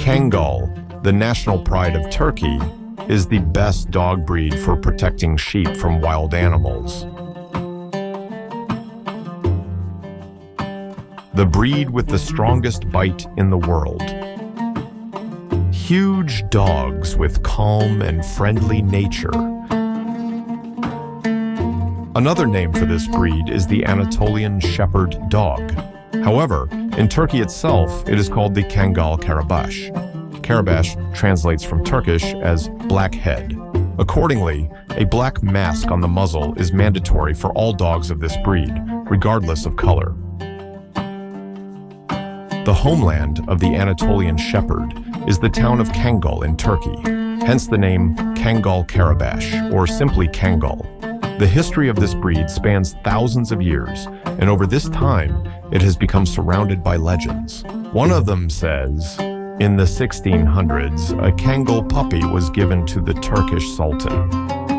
Kangal, the national pride of Turkey, is the best dog breed for protecting sheep from wild animals. The breed with the strongest bite in the world. Huge dogs with calm and friendly nature. Another name for this breed is the Anatolian Shepherd dog. However, in Turkey itself, it is called the Kangal Karabaş. Karabaş translates from Turkish as black head. Accordingly, a black mask on the muzzle is mandatory for all dogs of this breed, regardless of color. The homeland of the Anatolian Shepherd is the town of Kangal in Turkey, hence the name Kangal Karabaş, or simply Kangal. The history of this breed spans thousands of years, and over this time, it has become surrounded by legends. One of them says, in the 1600s, a Kangal puppy was given to the Turkish Sultan.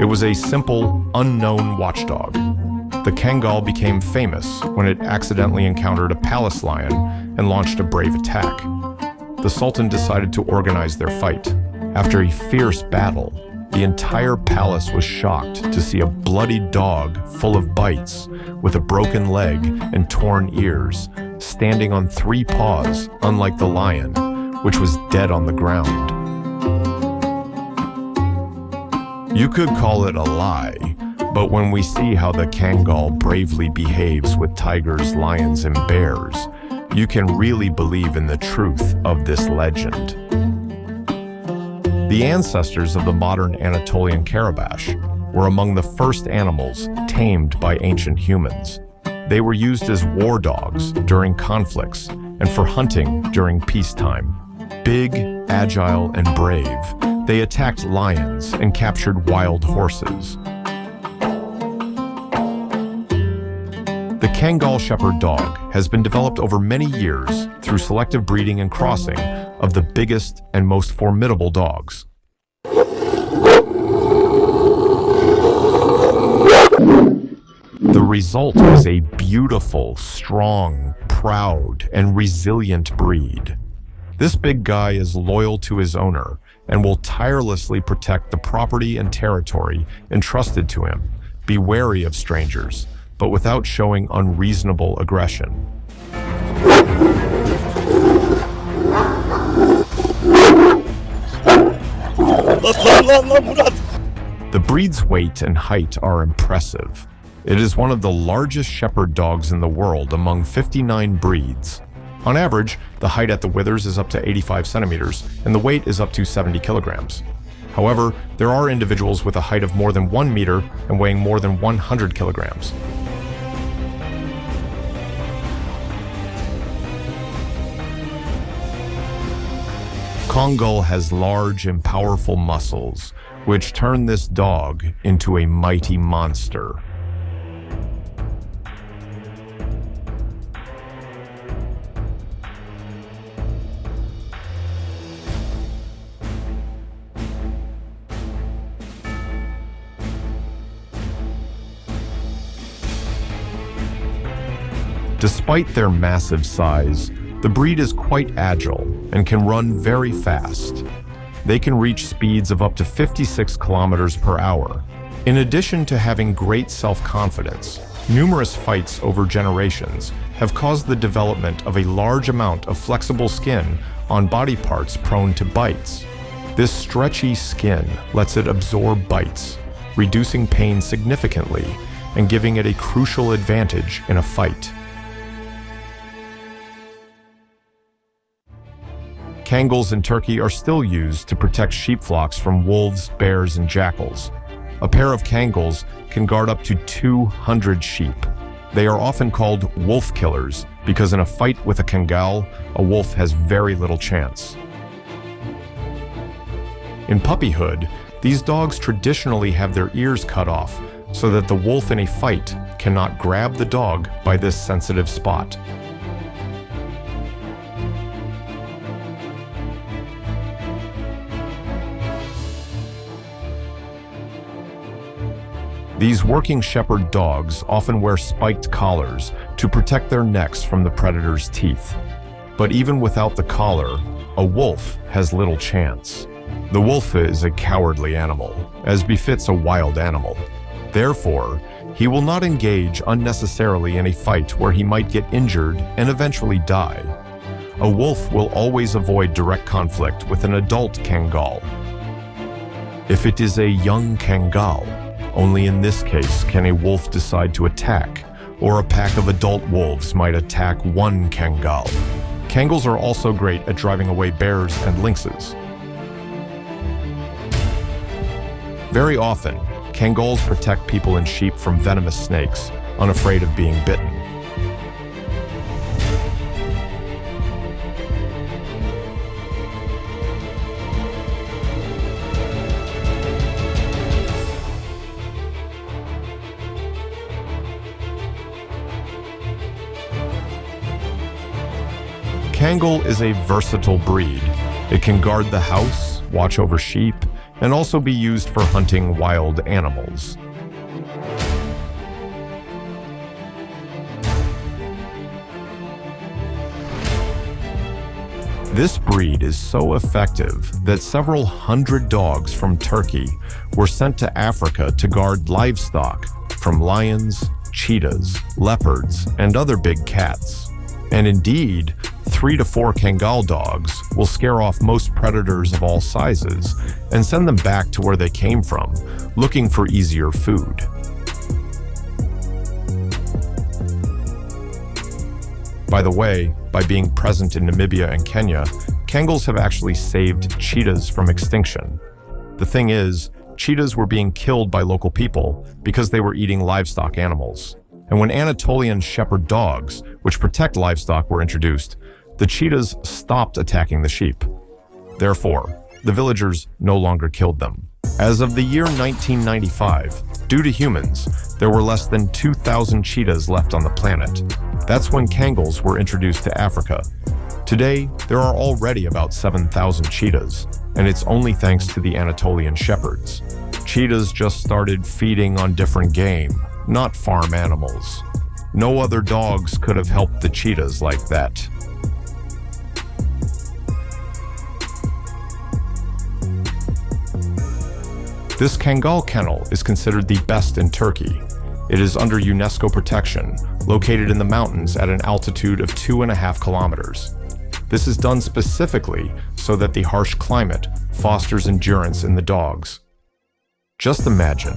It was a simple, unknown watchdog. The Kangal became famous when it accidentally encountered a palace lion and launched a brave attack. The Sultan decided to organize their fight. After a fierce battle, the entire palace was shocked to see a bloody dog full of bites, with a broken leg and torn ears, standing on 3 paws, unlike the lion, which was dead on the ground. You could call it a lie, but when we see how the Kangal bravely behaves with tigers, lions, and bears, you can really believe in the truth of this legend. The ancestors of the modern Anatolian Karabaş were among the first animals tamed by ancient humans. They were used as war dogs during conflicts and for hunting during peacetime. Big, agile, and brave, they attacked lions and captured wild horses. The Kangal Shepherd dog has been developed over many years through selective breeding and crossing of the biggest and most formidable dogs. The result is a beautiful, strong, proud, and resilient breed. This big guy is loyal to his owner and will tirelessly protect the property and territory entrusted to him, be wary of strangers, but without showing unreasonable aggression. The breed's weight and height are impressive. It is one of the largest shepherd dogs in the world among 59 breeds. On average, the height at the withers is up to 85 centimeters, and the weight is up to 70 kilograms. However, there are individuals with a height of more than 1 meter and weighing more than 100 kilograms. Kangal has large and powerful muscles, which turn this dog into a mighty monster. Despite their massive size, the breed is quite agile and can run very fast. They can reach speeds of up to 56 kilometers per hour. In addition to having great self-confidence, numerous fights over generations have caused the development of a large amount of flexible skin on body parts prone to bites. This stretchy skin lets it absorb bites, reducing pain significantly and giving it a crucial advantage in a fight. Kangals in Turkey are still used to protect sheep flocks from wolves, bears, and jackals. A pair of Kangals can guard up to 200 sheep. They are often called wolf killers because in a fight with a Kangal, a wolf has very little chance. In puppyhood, these dogs traditionally have their ears cut off so that the wolf in a fight cannot grab the dog by this sensitive spot. These working shepherd dogs often wear spiked collars to protect their necks from the predator's teeth. But even without the collar, a wolf has little chance. The wolf is a cowardly animal, as befits a wild animal. Therefore, he will not engage unnecessarily in a fight where he might get injured and eventually die. A wolf will always avoid direct conflict with an adult Kangal. If it is a young Kangal, only in this case can a wolf decide to attack, or a pack of adult wolves might attack one Kangal. Kangals are also great at driving away bears and lynxes. Very often, Kangals protect people and sheep from venomous snakes, unafraid of being bitten. Kangal is a versatile breed. It can guard the house, watch over sheep, and also be used for hunting wild animals. This breed is so effective that several hundred dogs from Turkey were sent to Africa to guard livestock from lions, cheetahs, leopards, and other big cats. And indeed, 3 to 4 Kangal dogs will scare off most predators of all sizes and send them back to where they came from, looking for easier food. By the way, by being present in Namibia and Kenya, Kangals have actually saved cheetahs from extinction. The thing is, cheetahs were being killed by local people because they were eating livestock animals. And when Anatolian Shepherd dogs, which protect livestock, were introduced, the cheetahs stopped attacking the sheep. Therefore, the villagers no longer killed them. As of the year 1995, due to humans, there were less than 2,000 cheetahs left on the planet. That's when Kangals were introduced to Africa. Today, there are already about 7,000 cheetahs, and it's only thanks to the Anatolian Shepherds. Cheetahs just started feeding on different game, not farm animals. No other dogs could have helped the cheetahs like that. This Kangal kennel is considered the best in Turkey. It is under UNESCO protection, located in the mountains at an altitude of 2.5 kilometers. This is done specifically so that the harsh climate fosters endurance in the dogs. Just imagine,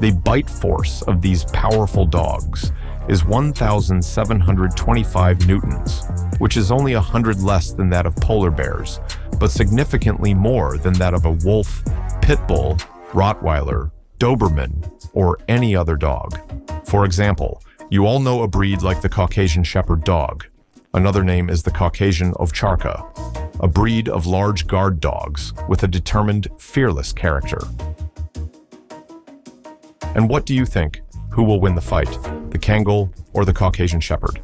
the bite force of these powerful dogs is 1,725 newtons, which is only 100 less than that of polar bears, but significantly more than that of a wolf, pit bull, Rottweiler, Doberman, or any other dog. For example, you all know a breed like the Caucasian Shepherd dog. Another name is the Caucasian Ovcharka, a breed of large guard dogs with a determined, fearless character. And what do you think? Who will win the fight, the Kangal or the Caucasian Shepherd?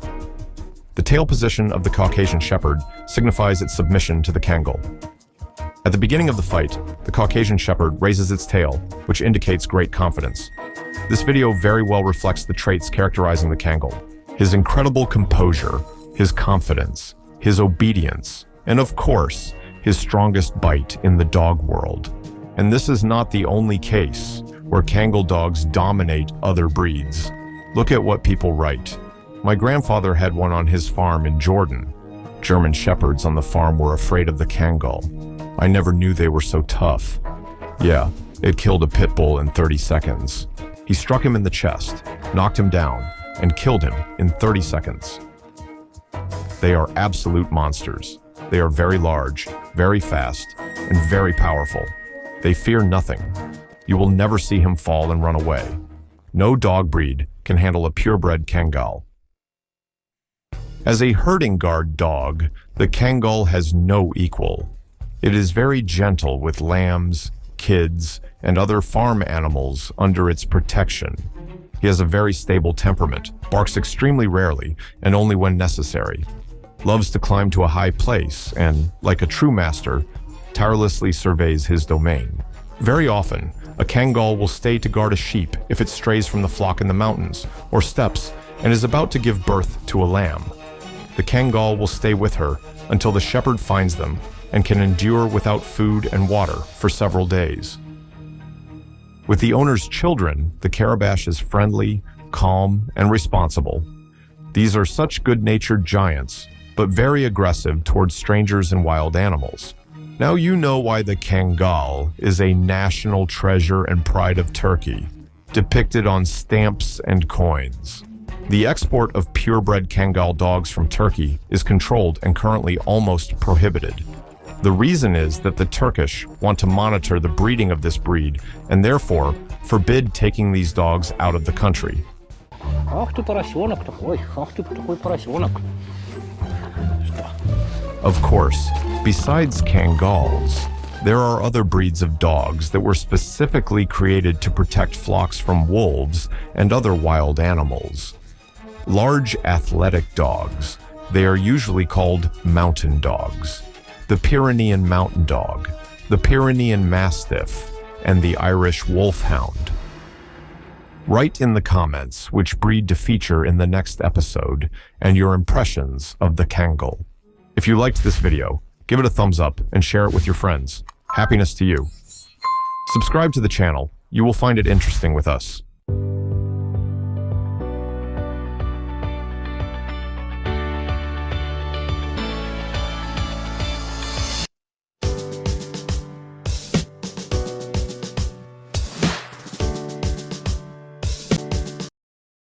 The tail position of the Caucasian Shepherd signifies its submission to the Kangal. At the beginning of the fight, the Caucasian Shepherd raises its tail, which indicates great confidence. This video very well reflects the traits characterizing the Kangal: his incredible composure, his confidence, his obedience, and of course, his strongest bite in the dog world. And this is not the only case where Kangal dogs dominate other breeds. Look at what people write. My grandfather had one on his farm in Jordan. German shepherds on the farm were afraid of the Kangal. I never knew they were so tough. Yeah, it killed a pit bull in 30 seconds. He struck him in the chest, knocked him down, and killed him in 30 seconds. They are absolute monsters. They are very large, very fast, and very powerful. They fear nothing. You will never see him fall and run away. No dog breed can handle a purebred Kangal. As a herding guard dog, the Kangal has no equal. It is very gentle with lambs, kids, and other farm animals under its protection. He has a very stable temperament, barks extremely rarely and only when necessary, loves to climb to a high place, and, like a true master, tirelessly surveys his domain. Very often, a Kangal will stay to guard a sheep if it strays from the flock in the mountains or steppes and is about to give birth to a lamb. The Kangal will stay with her until the shepherd finds them and can endure without food and water for several days. With the owner's children, the Carabash is friendly, calm, and responsible. These are such good-natured giants, but very aggressive towards strangers and wild animals. Now you know why the Kangal is a national treasure and pride of Turkey, depicted on stamps and coins. The export of purebred Kangal dogs from Turkey is controlled and currently almost prohibited. The reason is that the Turkish want to monitor the breeding of this breed and therefore forbid taking these dogs out of the country. Of course, besides Kangals, there are other breeds of dogs that were specifically created to protect flocks from wolves and other wild animals. Large athletic dogs, they are usually called mountain dogs. The Pyrenean mountain dog, the Pyrenean mastiff, and the Irish wolfhound. Write in the comments which breed to feature in the next episode and your impressions of the Kangal. If you liked this video, give it a thumbs up and share it with your friends. Happiness to you. Subscribe to the channel. You will find it interesting with us.